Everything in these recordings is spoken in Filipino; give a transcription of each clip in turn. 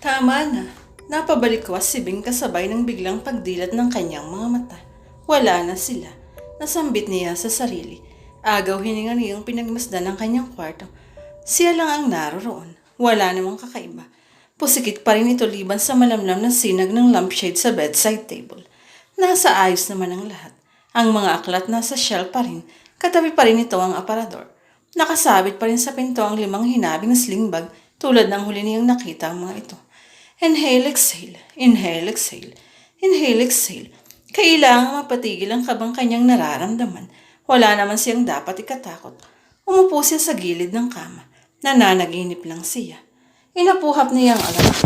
Tama na. Napabalik-was si Bing kasabay ng biglang pagdilat ng kanyang mga mata. Wala na sila. Nasambit niya sa sarili. Agaw hininga niyang pinagmasdan ng kanyang kwarto. Siya lang ang naroroon. Wala namang kakaiba. Pusikit pa rin ito liban sa malamlam na sinag ng lampshade sa bedside table. Nasa ayos naman ang lahat. Ang mga aklat nasa shelf pa rin. Katabi pa rin ito ang aparador. Nakasabit pa rin sa pinto ang 5 hinabing na sling bag tulad ng huli niyang nakita ang mga ito. Inhale, exhale. Inhale, exhale. Inhale, exhale. Kailangang mapatigil ang kabang kanyang nararamdaman. Wala naman siyang dapat ikatakot. Umupo siya sa gilid ng kama. Nananaginip lang siya. Inapuhap niya ang alas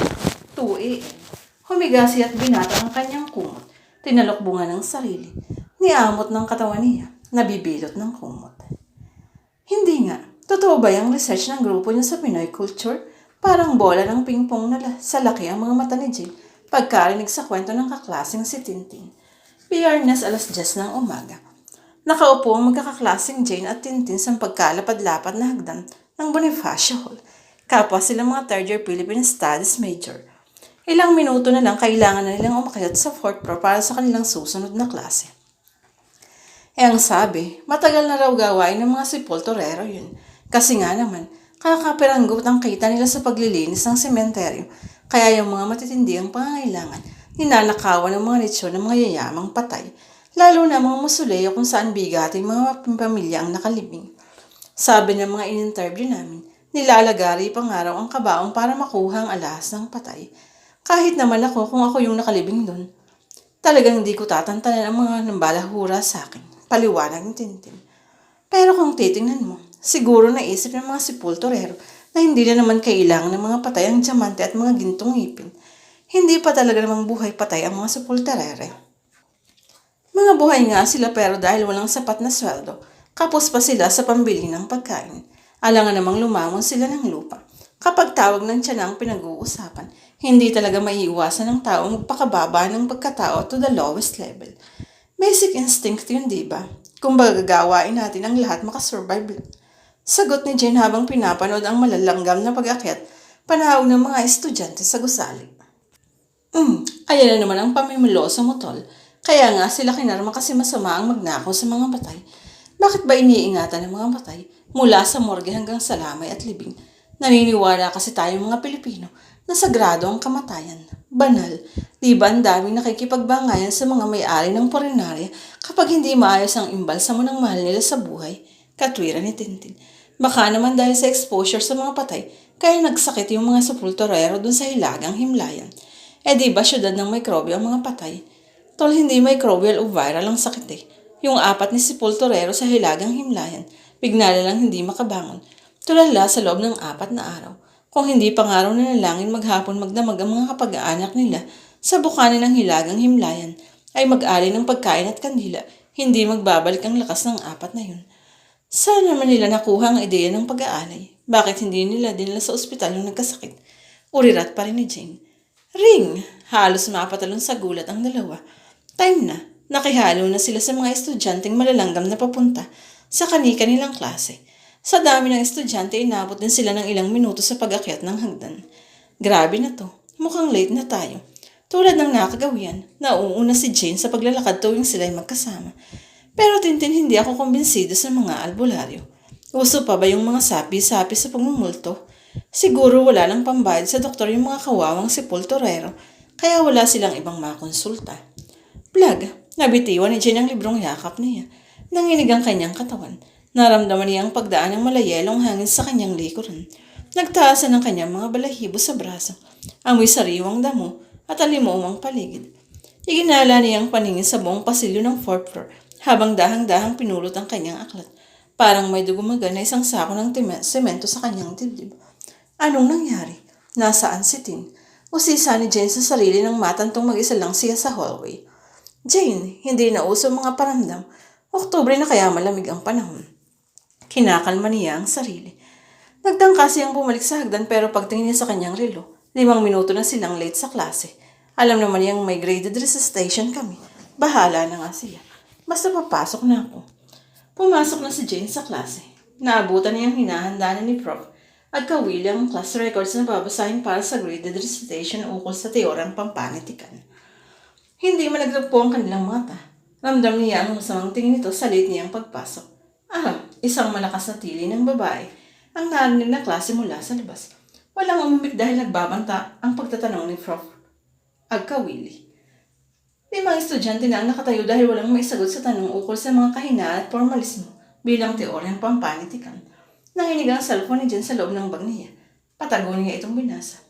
2 a.m. Humiga siya at binata ang kanyang kumot. Tinalokbungan ng sarili. Niamot ng katawan niya. Nabibilot ng kumot. Hindi nga. Totoo ba yung research ng grupo niya sa Pinoy culture? Parang bola ng pingpong na sa laki ang mga mata ni Jane pagkarinig sa kwento ng kaklaseng si Tintin. Biyernes 10:00 ng umaga. Nakaupo ang magkakaklaseng Jane at Tintin sa pagkalapad-lapad na hagdan ng Bonifacio Hall. Kapwa sila mga third-year Philippine Studies major. Ilang minuto na lang kailangan na nilang umakyat sa 4th floor para sa kanilang susunod na klase. Ang sabi, matagal na raw gawain ng mga sepulturero yun. Kasi nga naman, kakapiranggot ang kita nila sa paglilinis ng sementeryo. Kaya yung mga matitindi ang pangangailangan, ninanakawan ng mga litsyon ng mga yayamang patay. Lalo na mga mausoleo kung saan bigating mga pamilya ang nakalibing. Sabi ng mga in-interview namin, nilalagari pa nga raw ang kabaong para makuha ang alahas ng patay. Kahit naman ako kung ako yung nakalibing doon. Talagang hindi ko tatantanan ang mga nambalahura sa akin. Paliwanag ni Tintin. Pero kung titingnan mo, siguro naisip ng mga sepulturero na hindi na naman kailangan ng mga patay ang diamante at mga gintong ngipin. Hindi pa talaga namang buhay patay ang mga sepulturere. Mga buhay nga sila pero dahil walang sapat na sweldo, kapos pa sila sa pambili ng pagkain. Alangan namang lumamon sila ng lupa. Kapag tawag ng tiyan ang pinag-uusapan, hindi talaga maiiwasan ng tao magpakababa ng pagkatao to the lowest level. Basic instinct yun, diba? Kung bagagawain natin ang lahat makasurvive. Sagot ni Jane habang pinapanood ang malalanggam na pag-akyat, panahog ng mga estudyante sa gusali. Ayan na naman ang pamimiloso mo, tol. Kaya nga sila kinarma kasi masama ang magnakaw sa mga patay. Bakit ba iniingatan ng mga patay? Mula sa morgue hanggang sa lamay at libing. Naniniwala kasi tayong mga Pilipino na sagrado ang kamatayan. Banal. Di ba ang daming nakikipagbangayan sa mga may-ari ng purinarya kapag hindi maayos ang imbalsamo ng mahal nila sa buhay? Katwiran ni Tintin. Baka naman dahil sa exposure sa mga patay, kaya nagsakit yung mga sepulturero dun sa hilagang himlayan. Di ba syudad ng mikrobyo ang mga patay? Tol, hindi microbial o viral ang sakit eh. Yung 4 ni sepulturero sa hilagang himlayan, bigla na lang hindi makabangon. Tulala sa loob ng 4 na araw. Kung hindi pa nga raw nanalangin maghapon magdamag ang mga kapag-aanak nila sa bukanan ng hilagang himlayan, ay mag-alay ng pagkain at kandila, hindi magbabalik ang lakas ng 4 na yun. Saan naman nila nakuha ang ideya ng pag-aalay? Bakit hindi nila dinala sa ospital yung nagkasakit? Urirat pa rin ni Jane. Ring! Halos mapatalon sa gulat ang dalawa. Time na. Nakihalo na sila sa mga estudyanteng malalanggam na papunta sa kani-kanilang klase. Sa dami ng estudyante, inabot din sila ng ilang minuto sa pag-akyat ng hagdan. Grabe na to. Mukhang late na tayo. Tulad ng nakagawian, nauuna si Jane sa paglalakad tuwing sila'y magkasama. Pero Tintin, hindi ako kumbinsido sa mga albularyo. Uso pa ba yung mga sapi-sapi sa pagmumulto? Siguro wala nang pambayad sa doktor yung mga kawawang sepulturero, kaya wala silang ibang makonsulta. Plag, nabitiwan ni Jane ang librong yakap niya. Nanginig ang kanyang katawan. Naramdaman niya ang pagdaan ng malayelong hangin sa kanyang likuran. Nagtaasan ng kanyang mga balahibo sa braso. Amoy sariwang damo at alimuong paligid. Iginala niya ang paningin sa buong pasilyo ng 4th floor habang dahang-dahang pinulot ang kanyang aklat. Parang may dugumaga na isang sako ng semento sa kanyang dibdib. Anong nangyari? Nasaan si Tin? Usisa ni Jane sa sarili ng matantong mag-isa lang siya sa hallway. Jane, hindi na uso mga paramdam. Oktubre na kaya malamig ang panahon. Kinakalma niya ang sarili. Nagtangka siyang bumalik sa hagdan pero pagtingin niya sa kanyang relo, 5 minuto na silang late sa klase. Alam naman niyang may graded recitation kami. Bahala na nga siya. Basta papasok na ako. Pumasok na si Jane sa klase. Naabutan niyang hinahanda na ni Prof. at kawili ang class records na babasahin para sa graded recitation ukol sa teoryang pampanitikan. Hindi malaglag po ang kanilang mata. Ramdam niya ang masamang tingin nito sa late niyang pagpasok. Isang malakas na tili ng babae ang narinig na klase mula sa labas. Walang umimik dahil nagbabanta ang pagtatanong ni Prof. Agkawili. 5 estudyante na ang nakatayo dahil walang maisagot sa tanong ukol sa mga kahinaan at formalismo bilang teoryang pampanitikan. Nanginig ang cellphone ni Jen sa loob ng bag niya. Patago niya itong binasa.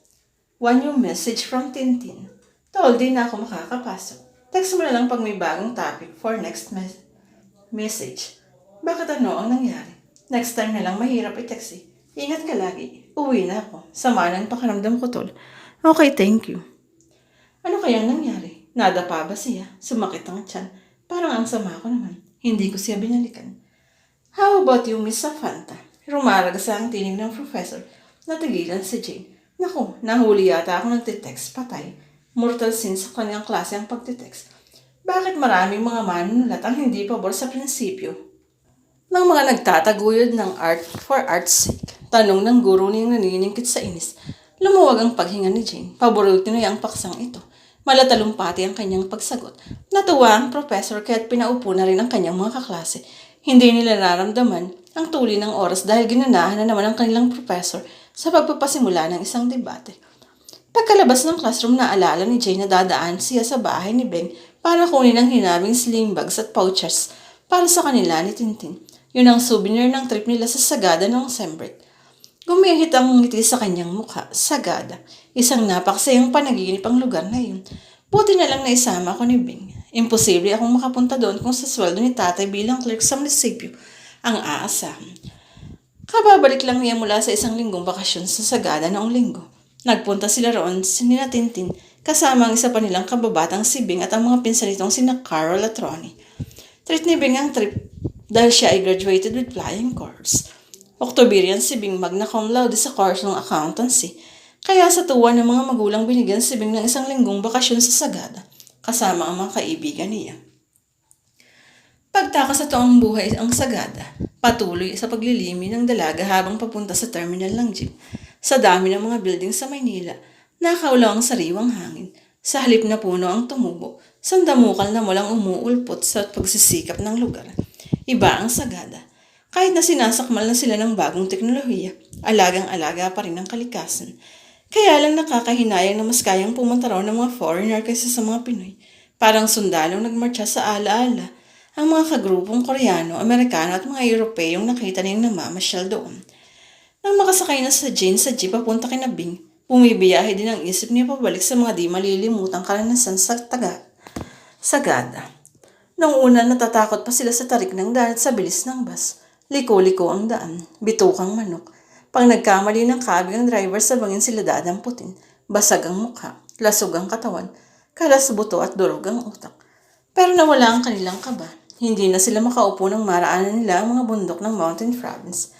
One new message from Tintin. Told din na ako makakapasok. Text mo na lang pag may bagong topic for next message. Bakit ano ang nangyari? Next time na lang mahirap i-text eh. Ingat ka lagi. Uwi na ako. Sama ng pakiramdam ko, tol. Okay, thank you. Ano kayang nangyari? Nada pa ba siya? Sumakit ang tiyan. Parang ang sama ko naman. Hindi ko siya binalikan. How about you, Miss Safanta? Rumaragas ang tinig ng professor. Natigilan si Jane. Naku, nahuli yata ako nagtitext patay. Mortal sin sa kanyang klase ang pagtitext. Bakit maraming mga manunulat ang hindi pabor sa prinsipyo ng mga nagtataguyod ng art for art's sake? Tanong ng guro niyang naniningkit sa inis. Lumuwag ang paghinga ni Jane. Paborito niya ang paksang ito. Malatalumpati ang kanyang pagsagot. Natuwa ang professor kaya't pinaupo na rin ang kanyang mga kaklase. Hindi nila nararamdaman ang tuli ng oras dahil ginanahan na naman ang kanilang professor sa pagpapasimula ng isang debate. Pagkalabas ng classroom, naalala ni Jane na dadaan siya sa bahay ni Beng para kunin ang hinabing sling bags at pouches para sa kanila ni Tintin. Yun ang souvenir ng trip nila sa Sagada noong sem break. Gumihit ang ngiti sa kanyang mukha. Sagada. Isang napaksayang panaginip ang lugar na yun. Buti na lang naisama ko ni Bing. Imposible akong makapunta doon kung sa sweldo ni tatay bilang clerk sa munisipyo ang aasahan. Kababalik lang niya mula sa isang linggong bakasyon sa Sagada noong linggo. Nagpunta sila roon sina Tintin kasama ang isa pa nilang kababatang si Bing at ang mga pinsan nitong sina Carol at Ronnie. Treat ni Bing ang trip dahil siya ay graduated with flying colors. Octoberian si Bing, magna cum laude sa course ng accountancy. Kaya sa tuwa ng mga magulang binigyan si Bing ng isang linggong bakasyon sa Sagada, kasama ang mga kaibigan niya. Pagtaka sa taong buhay ang Sagada, patuloy sa paglilimi ng dalaga habang papunta sa terminal ng jeep. Sa dami ng mga building sa Maynila, nakaulaw ang sariwang hangin. Sa halip na puno ang tumubo, sandamukal na walang umuulpot sa pagsisikap ng lugar. Iba ang Sagada. Kahit na sinasakmal na sila ng bagong teknolohiya, alagang-alaga pa rin ang kalikasan. Kaya lang nakakahinayang na mas kayang pumunta raw ng mga foreigner kaysa sa mga Pinoy. Parang sundalong nagmarcha sa ala-ala. Ang mga kagrupong Koreano, Amerikano at mga Europeyong nakita niyang namamasyal doon. Nang makasakay na sa Jane sa jeep papunta kina Bing, bumibiyahe din ang isip niya pabalik sa mga di malilimutang karanasan sa Sagada. Noong una natatakot pa sila sa tarik ng daan at sa bilis ng bus. Liko-liko ang daan, bitukang manok. Pag nagkamali ng kabig ang driver sa bangin sila dadamputin. Basag ang mukha, lasog ang katawan, kalas buto at durog ang utak. Pero nawala ang kanilang kaba. Hindi na sila makaupo ng maraanan nila ang mga bundok ng Mountain Province.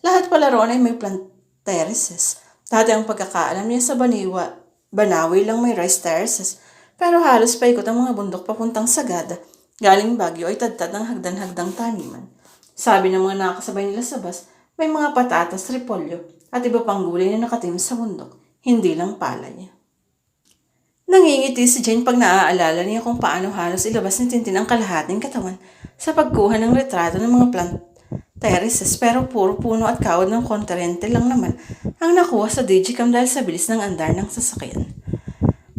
Lahat pala roon ay may plant terraces. Dati ang pagkakaalam niya sa Banawi lang may rice terraces. Pero halos paikot ang mga bundok papuntang Sagada. Galing Baguio ay tadtad ng hagdan-hagdang taniman. Sabi ng mga nakasabay nila sa bus, may mga patatas, repolyo, at iba pang gulay na nakatim sa bundok, hindi lang palay. Nangingiti si Jane pag naaalala niya kung paano halos ilabas ni Tintin ang kalahating katawan sa pagkuha ng retrato ng mga plant terraces, pero puro puno at kawad ng kontrente lang naman ang nakuha sa digicam dahil sa bilis ng andar ng sasakyan.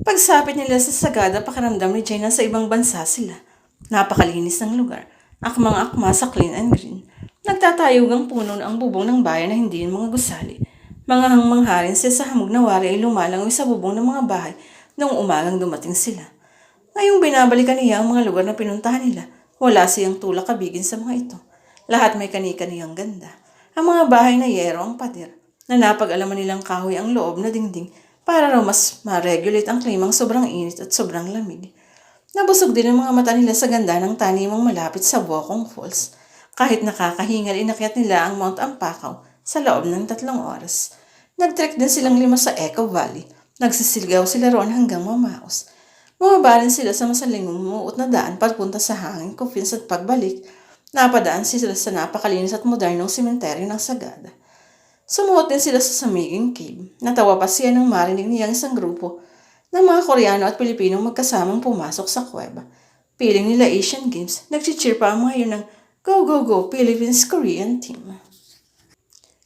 Pagsapit nila sa Sagada, pakiramdam ni Jane na sa ibang bansa sila. Napakalinis ng lugar. Akmang-akma sa clean and green. Nagtatayugang puno na ang bubong ng bayan na hindi yung mga gusali. Mga hangmangharin siya sa hamog na wari ay lumalangoy sa bubong ng mga bahay noong umagang dumating sila. Ngayong binabalikan niya ang mga lugar na pinuntahan nila, wala siyang tulak kabigin sa mga ito. Lahat may kani-kaniyang ganda. Ang mga bahay na yero ang pader, na napag-alaman nilang kahoy ang loob na dingding para raw mas ma-regulate ang klimang sobrang init at sobrang lamig. Nabusog din ang mga mata nila sa ganda ng tanimang malapit sa Bokong Falls. Kahit nakakahingal, inakyat nila ang Mount Ampakaw sa loob ng 3 oras. Nag-trek din silang 5 sa Echo Valley. Nagsisilgaw sila roon hanggang mamaos. Bumabalin sila sa masalingong umuot na daan papunta sa hanging coffins at pagbalik. Napadaan sila sa napakalinis at modernong sementeryo ng Sagada. Sumuot din sila sa Samiging Cave. Natawa pa siya nang marinig niyang isang grupo ng mga Koreano at Pilipinong magkasamang pumasok sa kuweba. Piling nila Asian Games, nag-cheer pa ang mga yun ng Go, Go, Go, Philippines Korean Team.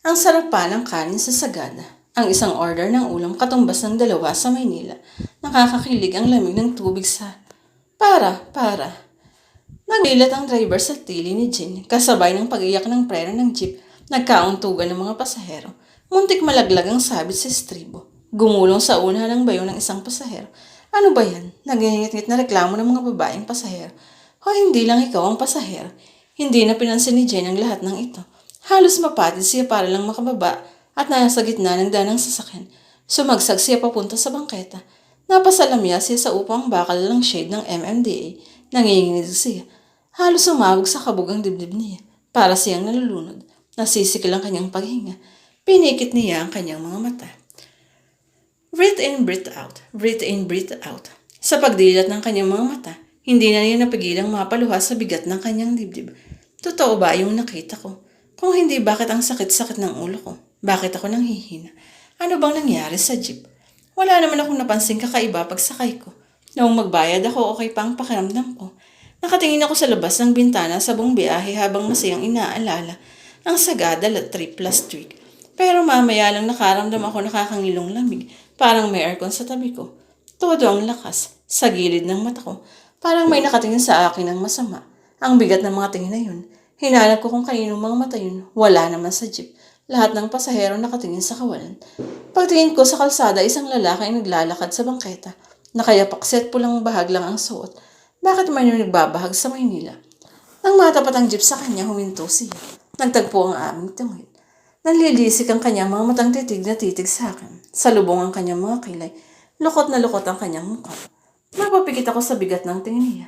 Ang sarap pa ng kanin sa sagada. Ang isang order ng ulam katumbas ng dalawa sa Maynila. Nakakakilig ang lamig ng tubig sa para. Nagilat ang driver sa tili ni Jane, kasabay ng pag-iyak ng preno ng jeep. Nagkauntugan ng mga pasahero. Muntik malaglag ang sabit sa estribo. Gumulong sa una ng bayo ng isang pasahero. Ano ba yan? Nagingit-ngit na reklamo ng mga babaeng pasahero. O hindi lang ikaw ang pasahero. Hindi na pinansin ni Jane ang lahat ng ito. Halos mapatid siya para lang makababa at nasa gitna ng danang sasakyan. Sumagsag siya papunta sa bangketa. Napasalamya siya sa upang bakal ng shade ng MMDA. Nanginginig siya. Halos sumabog sa kabog ang dibdib niya. Para siyang nalulunod. Nasisikil ang kanyang paghinga. Pinikit niya ang kanyang mga mata. Breathe in, breathe out. Breathe in, breathe out. Sa pagdilat ng kanyang mga mata, hindi na niya napigilang mapaluha sa bigat ng kanyang dibdib. Totoo ba yung nakita ko? Kung hindi, bakit ang sakit-sakit ng ulo ko? Bakit ako nanghihina? Ano bang nangyari sa jeep? Wala naman akong napansing kakaiba pagsakay ko. Noong magbayad ako, okay pa ang pakiramdam ko. Nakatingin ako sa labas ng bintana sa buong biyahe habang masayang inaalala ang sagada trip last week. Pero mamaya lang nakaramdam ako nakakangilong lamig. Parang may aircon sa tabi ko. Todo ang lakas. Sa gilid ng mata ko. Parang may nakatingin sa akin ng masama. Ang bigat ng mga tingin na yun. Hinanap ko kung kaninong mga mata yun. Wala naman sa jeep. Lahat ng pasahero nakatingin sa kawalan. Pagtingin ko sa kalsada, isang lalaki ay naglalakad sa bangketa. Nakayapak at pulang bahag lang ang suot. Bakit man yung nagbabahag sa Maynila? Nang matapat ang jeep sa kanya, huminto siya. Nagtagpo ang aming tungit. Nanlilisik ang kanyang mga matang titig na titig sa akin. Salubong ang kanyang mga kilay. Lukot na lukot ang kanyang mukha. Napapikit ako sa bigat ng tingin niya.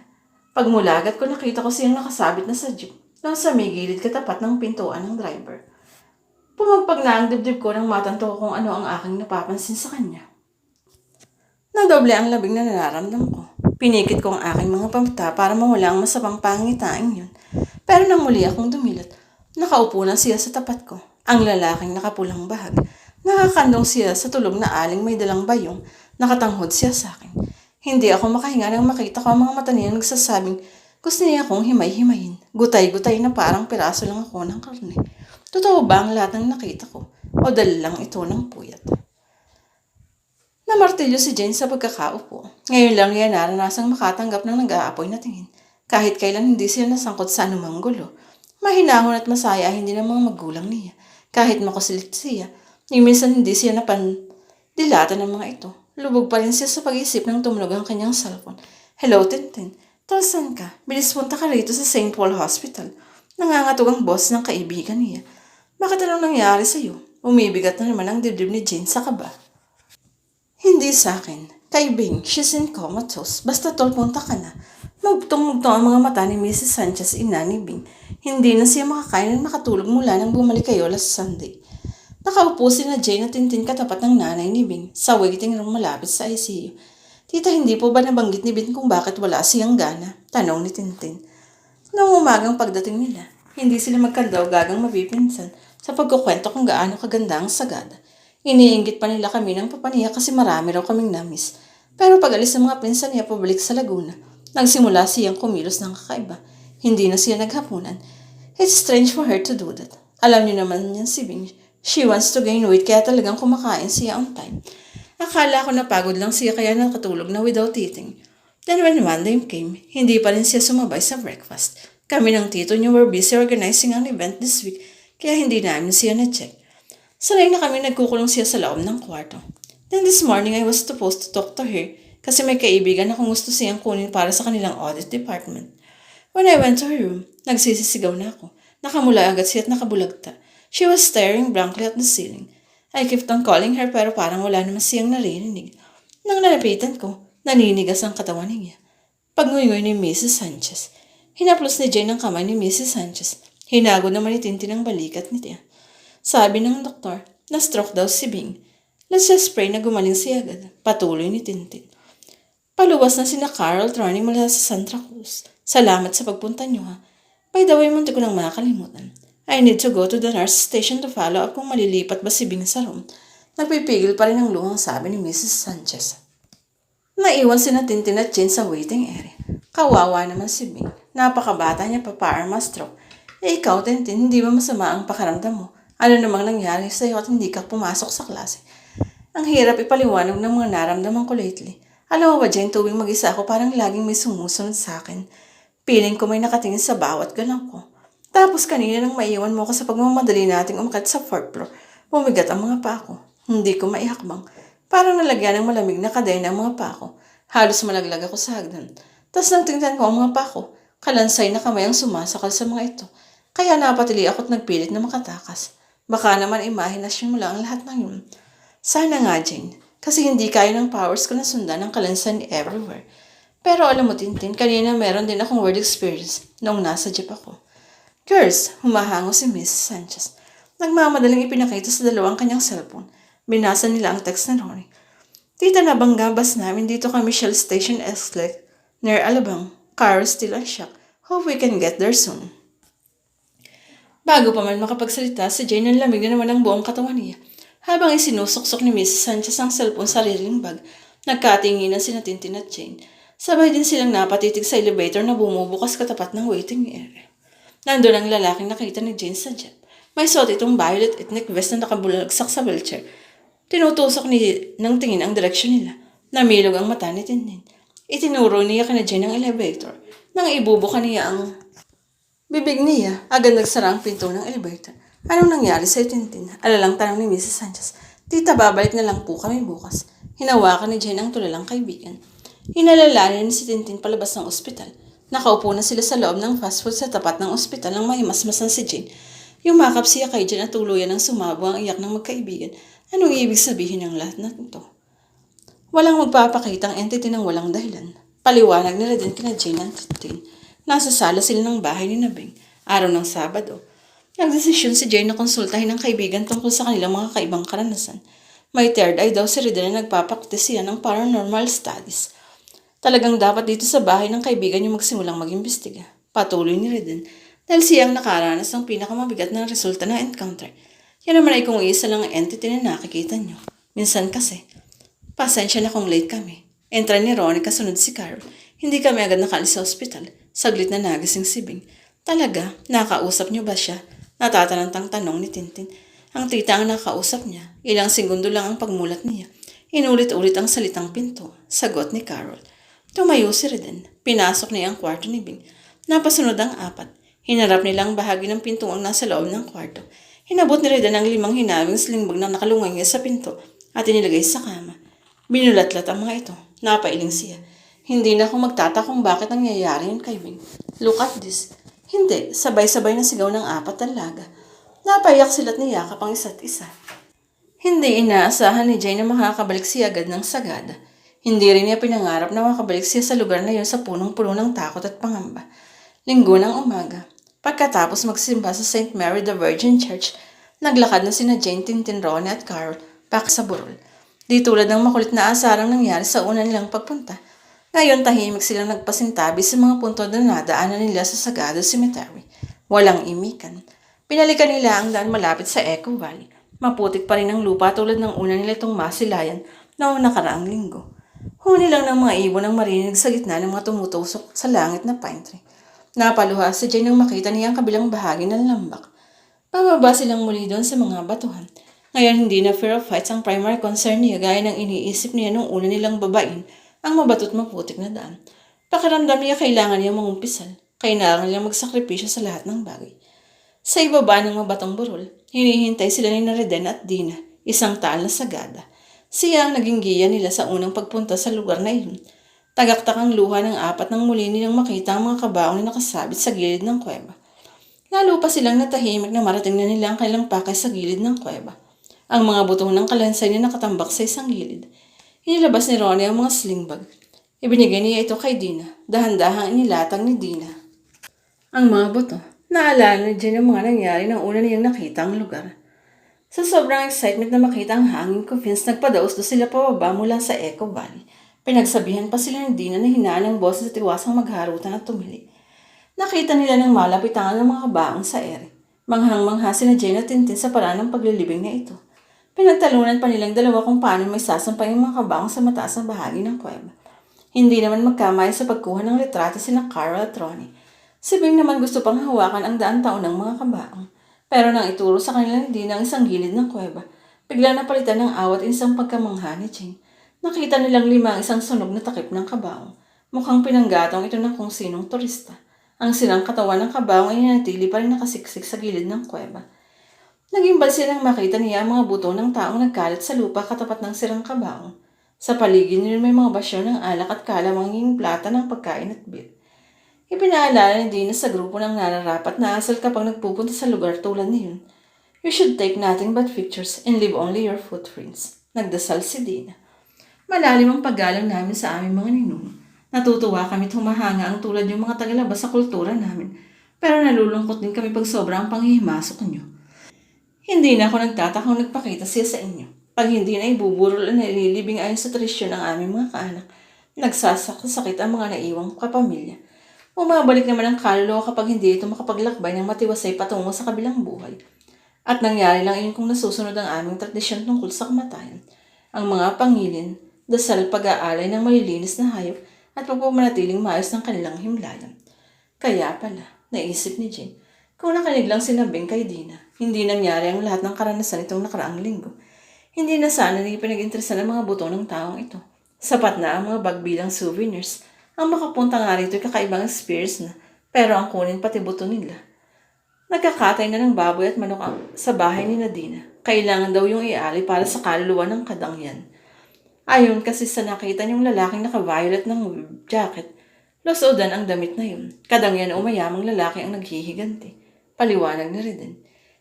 Pagmulagat ko, nakita ko siyang nakasabit na sa jeep. Nang sa may gilid katapat ng pintuan ng driver. Pumagpag na ang dibdib ko nang matanto ko kung ano ang aking napapansin sa kanya. Nadoble ang labig na nararamdam ko. Pinikit ko ang aking mga pamata para mawala ang masabang pangitain yun. Pero nang muli akong dumilat, nakaupo na siya sa tapat ko. Ang lalaking nakapulang bahag. Nakakandong siya sa tulog na aling may dalang bayong. Nakatanghod siya sa akin. Hindi ako makahinga nang makita ko ang mga mata niya nagsasabing gusto niya akong himay-himayin. Gutay-gutay na parang piraso lang ako ng karne. Totoo ba ang lahat ng nakita ko? O dala lang ito ng puyat? Namartilyo si Jane sa pagkakaupo. Ngayon lang niya naranasang makatanggap ng nag-aapoy na tingin. Kahit kailan hindi siya nasangkot sa anumang gulo. Mahinahon at masaya hindi ng mga magulang niya. Kahit makusilit siya, minsan hindi siya napandilatan ng mga ito. Lubog pa rin siya sa pag-isip nang tumunog ang kanyang cellphone. Hello, Tintin. Tol, saan ka? Bilis punta ka rito sa St. Paul Hospital. Nangangatog ang boss ng kaibigan niya. Bakit anong nangyari sa'yo? Umibigat na naman ang dibdib ni Jane sa kaba. Hindi sa akin. Kay Bing, she's in comatose. Basta tol, punta ka na. Magtong-mugtong ang mga mata ni Mrs. Sanchez, ina ni Bing. Hindi na siya makakain at makatulog mula nang bumalik kayo last Sunday. Nakaupo si na Jane at Tintin katapat ng nanay ni Bing sa waiting room malapit sa ICU. Tita, hindi po ba nabanggit ni Bing kung bakit wala siyang gana? Tanong ni Tintin. Noong umagang pagdating nila, hindi sila magkandaw-gagang mapipinsan sa pagkukwento kung gaano kaganda ang sagada. Iniinggit pa nila kami ng papaniya kasi marami raw kaming namis. Pero pag alis ng mga pinsan niya pabalik sa Laguna, nagsimula siyang kumilos ng kakaiba. Hindi na siya naghapunan. It's strange for her to do that. Alam niyo naman yan si Bing. She wants to gain weight kaya talagang kumakain siya on time. Akala ko napagod lang siya kaya nakatulog na without eating. Then when Monday came, hindi pa rin siya sumabay sa breakfast. Kami ng tito niyo were busy organizing ang event this week kaya hindi namin siya na-check. Sanay na kami nagkukulong siya sa loob ng kwarto. Then this morning I was supposed to talk to her kasi may kaibigan akong gusto siyang kunin para sa kanilang audit department. When I went to her room, nagsisisigaw na ako. Nakamula agad siya at nakabulagta. She was staring blankly at the ceiling. I kept on calling her pero parang wala naman siyang naririnig. Nang nalapitan ko, naninigas ang katawan niya. Pagnguy-nguy ni Mrs. Sanchez. Hinaplos ni Jane ang kamay ni Mrs. Sanchez. Hinagod naman ni Tintin ang balikat niya. Sabi ng doktor, na-stroke daw si Bing. Let's just pray na gumaling siya agad. Patuloy ni Tintin. Paluwas na sina Carol Trani mula sa Santa Cruz. Salamat sa pagpunta niyo ha. By the way, munti ko nang makakalimutan. I need to go to the nurse station to follow up kung malilipat ba si Bing sa room. Nagpipigil pa rin ang luhang sabi ni Mrs. Sanchez. Naiwan si Tintin at Jane sa waiting area. Kawawa naman si Bing. Napakabata niya pa para ma-stroke. Ikaw, Tintin, hindi ba masama ang pakaramdam mo? Ano namang nangyari sa'yo at hindi ka pumasok sa klase? Ang hirap ipaliwanag ng mga naramdaman ko lately. Alam mo ba, Jane, tuwing mag-isa ako parang laging may sumusunod sa akin. Piling ko may nakatingin sa bawat galaw ko. Tapos kanina nang maiwan mo ko sa pagmamadali nating umakyat sa 4th floor, bumigat ang mga paa ko. Hindi ko maihakbang. Parang nalagyan ng malamig na kadena ang mga paa ko. Halos malaglag ako sa hagdan. Tapos nang tingnan ko ang mga paa ko, kalansay na kamay ang sumasakal sa mga ito. Kaya napatili ako't nagpilit na makatakas. Baka naman imahinasyon mo lang ang lahat ng yun. Sana nga, Jane. Kasi hindi kaya ng powers ko na sundan ang kalansan everywhere. Pero alam mo, Tintin, kanina meron din akong word experience noong nasa jeep ako. Girls, humahango si Miss Sanchez. Nagmamadaling ipinakita sa dalawang kanyang cellphone. Binasa nila ang text na Ronnie. Tita, nabangga bus namin dito kay Michelle Station Esclate near Alabang. Car still on shock. Hope we can get there soon. Bago pa man makapagsalita, si Jane ang lamig na naman ang buong katawan niya. Habang isinusuksok ni Mrs. Sanchez ang cellphone sa sariling bag, nagkatinginan sina Tintin at Jane. Sabay din silang napatitig sa elevator na bumubukas katapat ng waiting area. Nandun ang lalaking nakita ni Jane sa jet. May suot itong violet ethnic vest na nakabulagsak sa wheelchair. Tinutusok ng tingin ang direksyon nila. Namilog ang mata ni Tintin. Itinuro niya kina Jane ang elevator. Nang ibubuka niya ang bibig niya, agad nagsara ang pinto ng elevator. Anong nangyari sa Tintin? Alalang tanong ni Mrs. Sanchez. Tita, babalik na lang po kami bukas. Hinawakan ni Jane ang tulalang kaibigan. Hinalalanin si Tintin palabas ng ospital. Nakaupo na sila sa loob ng fast food sa tapat ng ospital nang mahimasmasan si Jane. Yumakap siya kay Jane at tuluyan ng sumabo ang iyak ng magkaibigan. Anong ibig sabihin ng lahat na ito? Walang magpapakitang entity ng walang dahilan. Paliwanag nila din kina Jane at Tintin. Nasa sala sila ng bahay ni Nabing, araw ng Sabado. Nagdesisyon si Jane na konsultahin ng kaibigan tungkol sa kanilang mga kaibang karanasan. May third eye daw si Riden na nagpapaktis siya ng paranormal studies. Talagang dapat dito sa bahay ng kaibigan yung magsimulang mag-imbestiga. Patuloy ni Riden dahil siya ang nakaranas ng pinakamabigat na resulta ng encounter. Yan naman ay kung isa lang ang entity na nakikita nyo. Minsan kasi, pasensya na kung late kami. Entra ni Ronnie kasunod si Carol. Hindi kami agad nakalis sa ospital. Saglit na nagising si Bing. Talaga, nakausap nyo ba siya? Natatanantang tanong ni Tintin. Ang tita ang nakausap niya. Ilang segundo lang ang pagmulat niya. Inulit-ulit ang salitang pinto. Sagot ni Carol. Tumayo si Reden. Pinasok niya ang kwarto ni Bing. Napasunod ang 4. Hinarap nila ang bahagi ng pinto ang nasa loob ng kwarto. Hinabot ni Reden ang 5 hinawing slingbag na nakalungay niya sa pinto at inilagay sa kama. Binulatlat ang mga ito. Napailing siya. Hindi na ako magtataka kung bakit nangyayari yun kay Bing. Look at this. Hindi, sabay-sabay na sigaw ng 4 talaga. Napayak sila't niyakap ang isa't isa. Hindi inaasahan ni Jane na makakabalik siya agad ng sagada. Hindi rin niya pinangarap na makabalik siya sa lugar na yun sa punong-puno ng takot at pangamba. Linggo ng umaga. Pagkatapos magsimba sa St. Mary the Virgin Church, naglakad na sina Jane, Tintin, Ronnie at Carol pak sa burol. Di tulad ng makulit na asarang nangyari sa una nilang pagpunta. Ngayon tahimik silang nagpasintabi sa mga punto na nadaanan nila sa Sagado Cemetery. Walang imikan. Pinalikan nila ang daan malapit sa Echo Valley. Maputik pa rin ang lupa tulad ng una nila itong masilayan noong nakaraang linggo. Huni lang ng mga ibon ang marinig sa gitna ng mga tumutusok sa langit na pine tree. Napaluha si Jane nang makita niya ang kabilang bahagi ng lambak. Pababa silang muli doon sa mga batuhan. Ngayon hindi na fear of heights ang primary concern niya gaya ng iniisip niya nung una nilang babain ang mabatot maputik na daan. Pakiramdam niya kailangan niya mangumpisal. Kailangan niya magsakripisyo sa lahat ng bagay. Sa ibaba ng mabatong burol, hinihintay sila ni Reden at Dina, isang taal na sagada. Siya ang naging giya nila sa unang pagpunta sa lugar na iyon. Tagaktak ang luha ng 4 nang muli nilang makita ang mga kabaong na nakasabit sa gilid ng kuweba. Lalo pa silang natahimik na marating na nila ang kailang pakay sa gilid ng kuweba. Ang mga butong ng kalansay na nakatambak sa isang gilid. Inilabas ni Ronnie ang mga slingbag. Ibinigay niya ito kay Dina. Dahan-dahang inilatag ni Dina ang mga buto. Naalala ni Jane ang mga nangyari nang una niyang nakita ang lugar. Sa sobrang excitement na makita ang hangin coffins, nagpadaos-dos sila pababa mula sa Echo Valley. Pinagsabihan pa sila ni Dina na hinaan ang boses at iwasang magharutan at tumili. Nakita nila ng malapitangan ng mga kabaang sa ere. Manghang-mangha sina Jane at Tintin sa paraan ng paglilibing na ito. Pinagtalunan pa nilang dalawa kung paano may sasampay yung mga kabaong sa mataas na bahagi ng kuweba. Hindi naman magkamay sa pagkuha ng litrato sina Carol at Ronnie. Si Bing naman gusto pang hawakan ang daan taon ng mga kabaong. Pero nang ituro sa kanilang hindi ng isang gilid ng kuweba, bigla napalitan ng awat isang pagkamangha ni Jane. Nakita nilang 5 ang isang sunog na takip ng kabaong. Mukhang pinanggatong ito ng kung sinong turista. Ang silang katawan ng kabaong ay nanatili pa rin nakasiksik sa gilid ng kuweba. Naging balsin nang makita niya ang mga buto ng taong nagkalat sa lupa katapat ng sirang kabaong. Sa paligid niya may mga basyo ng alak at kalamanging plata ng pagkain at beer. Ipinaalala ni Dina sa grupo ng nararapat na asal kapag nagpupunta sa lugar tulad niyon. You should take nothing but pictures and leave only your footprints. Nagdasal si Dina. Malalim ang paggalang namin sa aming mga ninuno. Natutuwa kami at humahanga ang tulad yung mga tagalabas sa kultura namin. Pero nalulungkot din kami pag sobrang panghihimasok niyo. Hindi na ako nagtatakang nagpakita siya sa inyo. Pag hindi na ibuburol at nililibing ayon sa tradisyon ng aming mga kaanak, nagsasakit ang mga naiwang kapamilya. Umabalik naman ang kaluluwa kapag hindi ito makapaglakbay ng matiwasay patungo sa kabilang buhay. At nangyari lang iyon kung nasusunod ang aming tradisyon tungkol sa kamatayan. Ang mga pangilin, dasal pag-aalay ng malilinis na hayop at pagpapanatiling maayos ng kanilang himlayan. Kaya pala, naisip ni Jane, kung nakinig lang sinabing kay Dina, hindi nangyari ang lahat ng karanasan itong nakaraang linggo. Hindi na sana ni pinag-interesa ng mga buto ng taong ito. Sapat na ang mga bag bilang souvenirs. Ang makapunta nga rito ay kakaibang experience na, pero ang kunin pati buto nila. Nagkakatay na ng baboy at manok sa bahay ni Nadina. Kailangan daw yung iali para sa kaluluwa ng kadang yan. Ayon kasi sa nakita niyong lalaking naka-violet ng jacket, losodan ang damit na yun. Kadang yan o mayamang lalaki ang naghihiganti. Paliwanag na rin din.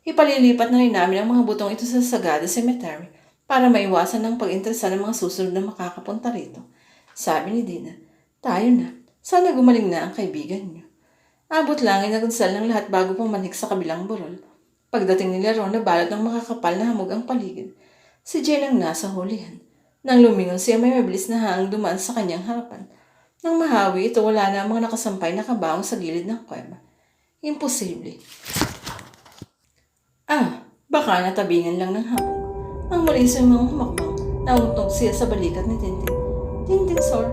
Ipalilipat na rin namin ang mga butong ito sa Sagada Cemetery para maiwasan ng pag-interesa ng mga susunod na makakapunta rito. Sabi ni Dina, tayo na. Sana gumaling na ang kaibigan niyo. Abot lang ay nagunsal ng lahat bago pumanik sa kabilang burol. Pagdating nila Ron, nabalot ng makakapal na hamog ang paligid. Si Jane ang nasa hulihan. Nang lumingon siya, may mabilis na haang dumaan sa kanyang harapan. Nang mahawi ito, wala na ang mga nakasampay na kabaong sa gilid ng kuweba. Imposible. Baka natabingan lang ng hamog. Nang muli siyang mga humakbang, nauntog siya sa balikat ni Tintin. Tintin, sir.